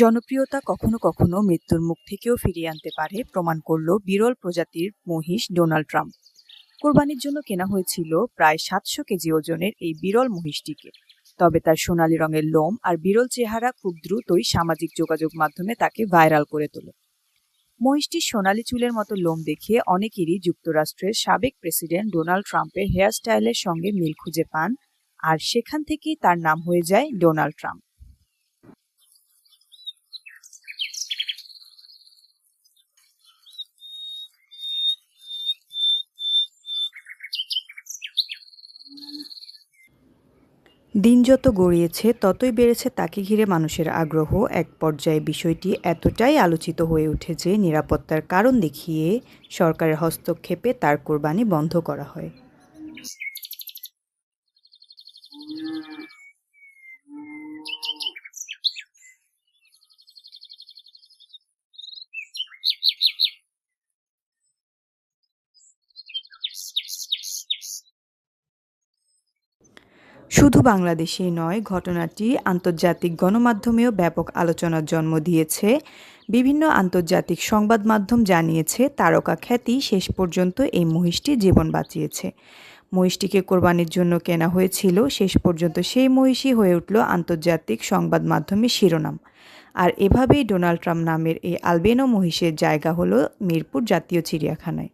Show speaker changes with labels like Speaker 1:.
Speaker 1: জনপ্রিয়তা কখনো কখনো মৃত্যুর মুখ থেকেও ফিরিয়ে আনতে পারে, প্রমাণ করল বিরল প্রজাতির মহিষ ডোনাল্ড ট্রাম্প। কোরবানির জন্য কেনা হয়েছিল প্রায় 700 কেজি ওজনের এই বিরল মহিষটিকে। তবে তার সোনালী রঙের লোম আর বিরল চেহারা খুব দ্রুতই সামাজিক যোগাযোগ মাধ্যমে তাকে ভাইরাল করে তোলে। মহিষটির সোনালী চুলের মতো লোম দেখে অনেকেরই যুক্তরাষ্ট্রের সাবেক প্রেসিডেন্ট ডোনাল্ড ট্রাম্পের হেয়ার স্টাইলের সঙ্গে মিল খুঁজে পান, আর সেখান থেকেই তার নাম হয়ে যায় ডোনাল্ড ট্রাম্প। দিন যত গড়িয়েছে ততই বেড়েছে তাকে ঘিরে মানুষের আগ্রহ। এক পর্যায়ে বিষয়টি এতটাই আলোচিত হয়ে ওঠে যে নিরাপত্তার কারণ দেখিয়ে সরকারের হস্তক্ষেপে তার কোরবানি বন্ধ করা হয়। শুধু বাংলাদেশেই নয়, ঘটনাটি আন্তর্জাতিক গণমাধ্যমেও ব্যাপক আলোচনার জন্ম দিয়েছে। বিভিন্ন আন্তর্জাতিক সংবাদ মাধ্যম জানিয়েছে তারকা খ্যাতি শেষ পর্যন্ত এই মহিষটির জীবন বাঁচিয়েছে। মহিষটিকে কোরবানির জন্য কেনা হয়েছিল, শেষ পর্যন্ত সেই মহিষই হয়ে উঠল আন্তর্জাতিক সংবাদ মাধ্যমের শিরোনাম। আর এভাবেই ডোনাল্ড ট্রাম্প নামের এই আলবেনো মহিষের জায়গা হলো মিরপুর জাতীয় চিড়িয়াখানায়।